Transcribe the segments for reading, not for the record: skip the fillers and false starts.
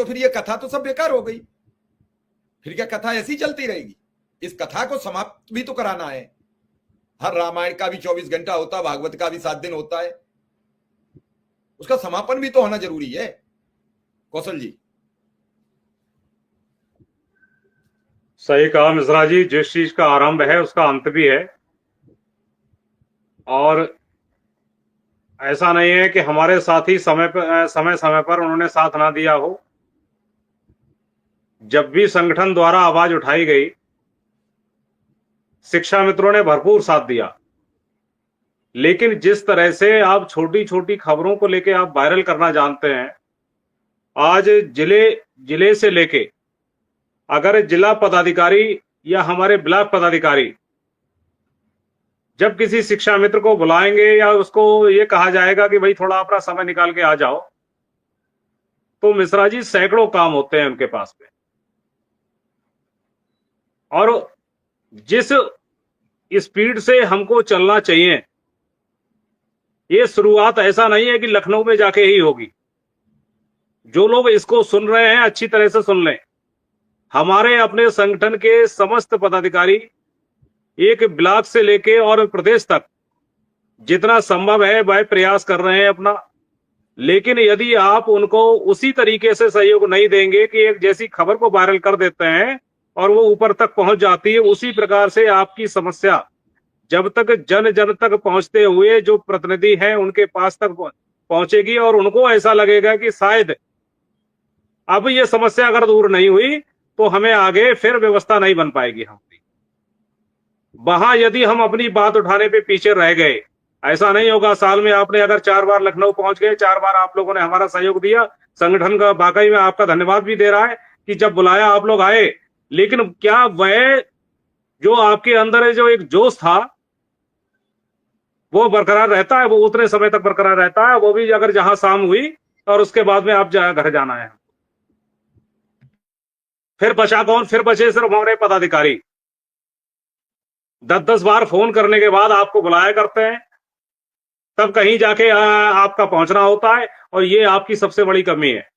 फिर ये कथा तो सब बेकार हो गई। फिर क्या कथा ऐसी चलती रहेगी? इस कथा को समाप्त भी तो कराना है। हर रामायण का भी 24 घंटा होता है, भागवत का भी 7 दिन होता है, उसका समापन भी तो होना जरूरी है। कौशल जी। सही कहा मिश्रा जी, जिस चीज का आरंभ है उसका अंत भी है। और ऐसा नहीं है कि हमारे साथी समय समय पर उन्होंने साथ ना दिया हो। जब भी संगठन द्वारा आवाज उठाई गई, शिक्षा मित्रों ने भरपूर साथ दिया। लेकिन जिस तरह से आप छोटी छोटी खबरों को लेके आप वायरल करना जानते हैं, आज जिले जिले से लेके अगर जिला पदाधिकारी या हमारे ब्लॉक पदाधिकारी जब किसी शिक्षा मित्र को बुलाएंगे या उसको ये कहा जाएगा कि भाई थोड़ा अपना समय निकाल के आ जाओ, तो मिश्रा जी सैकड़ों काम होते हैं उनके पास में। और जिस स्पीड से हमको चलना चाहिए, ये शुरुआत ऐसा नहीं है कि लखनऊ में जाके ही होगी। जो लोग इसको सुन रहे हैं अच्छी तरह से सुन लें। हमारे अपने संगठन के समस्त पदाधिकारी एक ब्लॉक से लेके और प्रदेश तक जितना संभव है वह प्रयास कर रहे हैं अपना। लेकिन यदि आप उनको उसी तरीके से सहयोग नहीं देंगे कि एक जैसी खबर को वायरल कर देते हैं और वो ऊपर तक पहुंच जाती है, उसी प्रकार से आपकी समस्या जब तक जन जन तक पहुंचते हुए जो प्रतिनिधि हैं उनके पास तक पहुंचेगी और उनको ऐसा लगेगा कि शायद अब ये समस्या अगर दूर नहीं हुई तो हमें आगे फिर व्यवस्था नहीं बन पाएगी हमारी। वहां यदि हम अपनी बात उठाने पे पीछे रह गए, ऐसा नहीं होगा। साल में आपने अगर 4 बार लखनऊ पहुंच गए, 4 बार आप लोगों ने हमारा सहयोग दिया, संगठन का वाकई में आपका धन्यवाद भी दे रहा है कि जब बुलाया आप लोग आए। लेकिन क्या वह जो आपके अंदर जो एक जोश था वो बरकरार रहता है? वो उतने समय तक बरकरार रहता है, वो भी अगर जहां शाम हुई और उसके बाद में आप घर जाना है। फिर बचा कौन? फिर बचे सिर्फ हमारे पदाधिकारी। 10-10 बार फोन करने के बाद आपको बुलाया करते हैं, तब कहीं जाके आपका पहुंचना होता है। और ये आपकी सबसे बड़ी कमी है।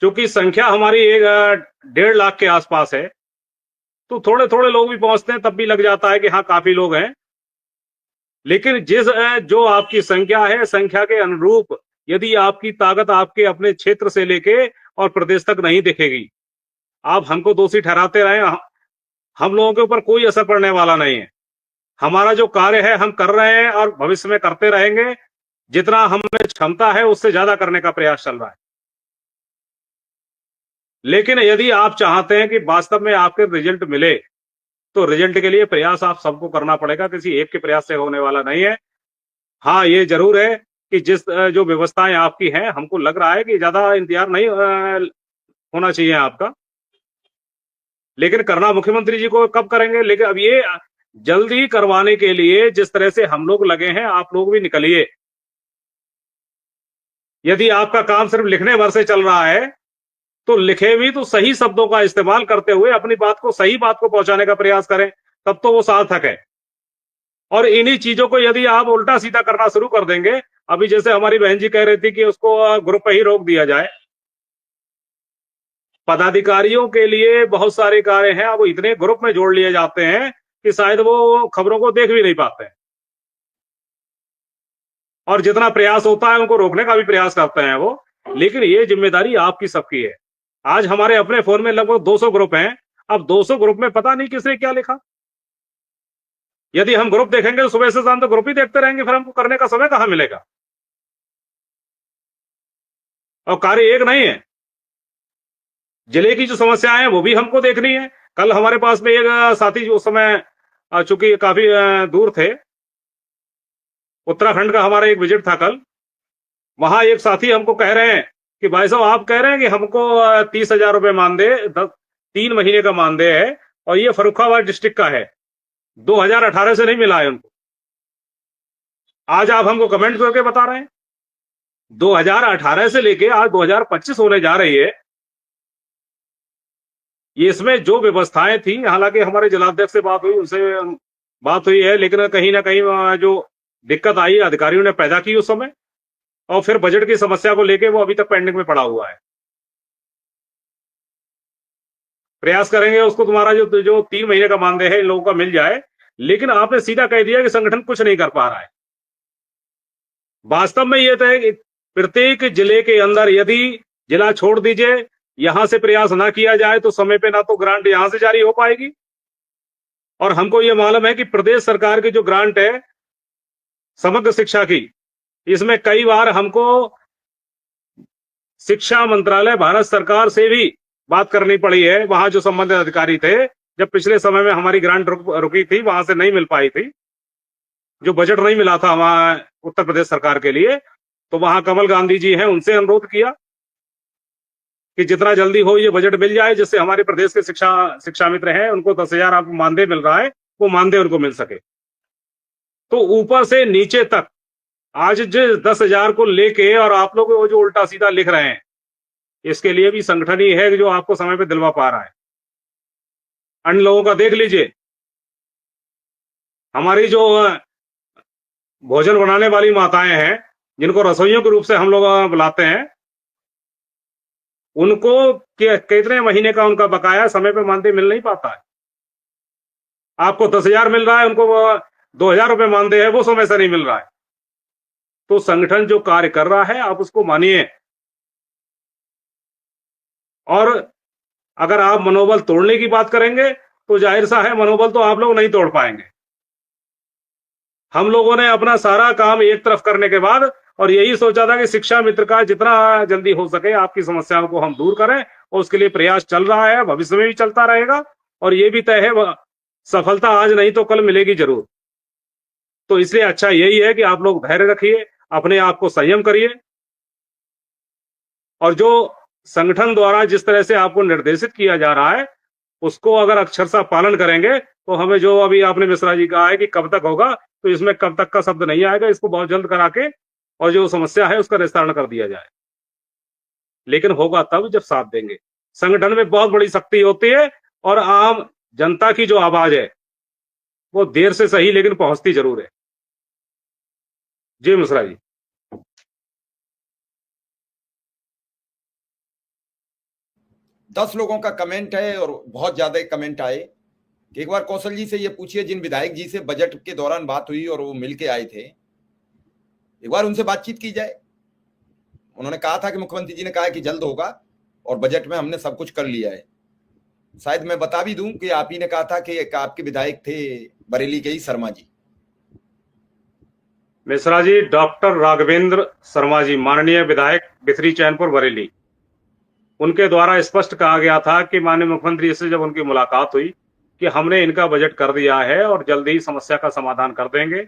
क्योंकि संख्या हमारी 1.5 लाख के आसपास है, तो थोड़े थोड़े लोग भी पहुंचते हैं, तब भी लग जाता है कि हाँ काफी लोग हैं। लेकिन जो आपकी संख्या है, संख्या के अनुरूप यदि आपकी ताकत आपके अपने क्षेत्र से लेके और प्रदेश तक नहीं दिखेगी, आप हमको दोषी ठहराते रहे, हम लोगों के ऊपर कोई असर पड़ने वाला नहीं है। हमारा जो कार्य है हम कर रहे हैं और भविष्य में करते रहेंगे। जितना हमें क्षमता है उससे ज्यादा करने का प्रयास चल रहा है। लेकिन यदि आप चाहते हैं कि वास्तव में आपके रिजल्ट मिले, तो रिजल्ट के लिए प्रयास आप सबको करना पड़ेगा, किसी एक के प्रयास से होने वाला नहीं है। हाँ, ये जरूर है कि जो व्यवस्थाएं आपकी हैं, हमको लग रहा है कि ज्यादा इंतजार नहीं होना चाहिए आपका। लेकिन करना मुख्यमंत्री जी को कब करेंगे? लेकिन अब ये जल्दी करवाने के लिए जिस तरह से हम लोग लगे हैं, आप लोग भी निकलिए। यदि आपका काम सिर्फ लिखने भर से चल रहा है, तो लिखे भी तो सही शब्दों का इस्तेमाल करते हुए अपनी बात को, सही बात को पहुंचाने का प्रयास करें, तब तो वो सार्थक है। और इन्हीं चीजों को यदि आप उल्टा सीधा करना शुरू कर देंगे, अभी जैसे हमारी बहन जी कह रही थी कि उसको ग्रुप पे ही रोक दिया जाए। पदाधिकारियों के लिए बहुत सारे कार्य हैं, अब इतने ग्रुप में जोड़ लिए जाते हैं कि शायद वो खबरों को देख भी नहीं पाते हैं। और जितना प्रयास होता है उनको रोकने का भी प्रयास करते हैं वो। लेकिन ये जिम्मेदारी आपकी सबकी है। आज हमारे अपने फोन में लगभग 200 ग्रुप हैं। अब 200 ग्रुप में पता नहीं किसने क्या लिखा। यदि हम ग्रुप देखेंगे तो सुबह से शाम तो ग्रुप ही देखते रहेंगे, फिर हमको करने का समय कहां मिलेगा? और कार्य एक नहीं है, जिले की जो समस्याएं हैं वो भी हमको देखनी है। कल हमारे पास में एक साथी जो उस समय चूंकि काफी दूर थे, उत्तराखंड का हमारा एक विजिट था कल। वहां एक साथी हमको कह रहे हैं कि भाई साहब आप कह रहे हैं कि हमको 30,000 रुपए मानदेय 3 महीने का मानदेय है, और ये फर्रुखाबाद डिस्ट्रिक्ट का है, 2018 से नहीं मिला है उनको। आज आप हमको कमेंट करके बता रहे हैं 2018 से लेके आज 2025 होने जा रही है। ये इसमें जो व्यवस्थाएं थी, हालांकि हमारे जिलाध्यक्ष से बात हुई, उनसे बात हुई है, लेकिन कहीं ना कहीं जो दिक्कत आई अधिकारियों ने पैदा की उस समय, और फिर बजट की समस्या को लेके वो अभी तक पेंडिंग में पड़ा हुआ है। प्रयास करेंगे उसको तुम्हारा जो जो 3 महीने का मानदेय है इन लोगों का मिल जाए। लेकिन आपने सीधा कह दिया कि संगठन कुछ नहीं कर पा रहा है। वास्तव में ये तय कि प्रत्येक जिले के अंदर यदि जिला छोड़ दीजिए, यहां से प्रयास ना किया जाए तो समय पे ना तो ग्रांट यहां से जारी हो पाएगी, और हमको ये मालूम है कि प्रदेश सरकार की जो ग्रांट है समग्र शिक्षा की, इसमें कई बार हमको शिक्षा मंत्रालय भारत सरकार से भी बात करनी पड़ी है। वहां जो संबंधित अधिकारी थे, जब पिछले समय में हमारी ग्रांट रुकी थी, वहां से नहीं मिल पाई थी, जो बजट नहीं मिला था हमारे उत्तर प्रदेश सरकार के लिए, तो वहां कमल गांधी जी हैं, उनसे अनुरोध किया कि जितना जल्दी हो ये बजट मिल जाए, जिससे हमारे प्रदेश के शिक्षा मित्र हैं उनको 10,000 आपको मानदेय मिल रहा है, वो मानदेय उनको मिल सके। तो ऊपर से नीचे तक आज जिस 10,000 को लेके और आप लोग वो जो उल्टा सीधा लिख रहे हैं, इसके लिए भी संगठन ही है जो आपको समय पे दिलवा पा रहा है। अन्य लोगों का देख लीजिए, हमारी जो भोजन बनाने वाली माताएं हैं, जिनको रसोइयों के रूप से हम लोग बुलाते हैं, उनको कितने महीने का उनका बकाया समय पे मानदेय मिल नहीं पाता है। आपको 10,000 मिल रहा है, उनको 2,000 रुपए मानदेय है, वो समय से नहीं मिल रहा है। तो संगठन जो कार्य कर रहा है आप उसको मानिए, और अगर आप मनोबल तोड़ने की बात करेंगे तो जाहिर सा है मनोबल तो आप लोग नहीं तोड़ पाएंगे। हम लोगों ने अपना सारा काम एक तरफ करने के बाद और यही सोचा था कि शिक्षा मित्र का जितना जल्दी हो सके आपकी समस्याओं को हम दूर करें, और उसके लिए प्रयास चल रहा है, भविष्य में भी चलता रहेगा, और ये भी तय है सफलता आज नहीं तो कल मिलेगी जरूर। तो इसलिए अच्छा यही है कि आप लोग धैर्य रखिए, अपने आप को संयम करिए, और जो संगठन द्वारा जिस तरह से आपको निर्देशित किया जा रहा है उसको अगर अक्षरशः पालन करेंगे तो हमें जो अभी आपने मिश्रा जी कहा है कि कब तक होगा, तो इसमें कब तक का शब्द नहीं आएगा, इसको बहुत जल्द करा के और जो समस्या है उसका निस्तारण कर दिया जाए। लेकिन होगा तब जब साथ देंगे। संगठन में बहुत बड़ी शक्ति होती है, और आम जनता की जो आवाज है वो देर से सही लेकिन पहुंचती जरूर है। जी मिश्रा जी। 10 लोगों का कमेंट है और बहुत ज्यादा कमेंट आए कि एक बार कौशल जी से ये पूछिए, जिन विधायक जी से बजट के दौरान बात हुई और वो मिलके आए थे, एक बार उनसे बातचीत की जाए। उन्होंने कहा था कि मुख्यमंत्री जी ने कहा कि जल्द होगा, और बजट में हमने सब कुछ कर लिया है। शायद मैं बता भी दूं कि आप ही ने कहा था कि आपके विधायक थे बरेली के ही शर्मा जी। मिश्रा जी, डॉक्टर राघवेंद्र शर्मा जी, माननीय विधायक बिथरी चैनपुर बरेली, उनके द्वारा स्पष्ट कहा गया था कि माननीय मुख्यमंत्री से जब उनकी मुलाकात हुई कि हमने इनका बजट कर दिया है और जल्द ही समस्या का समाधान कर देंगे,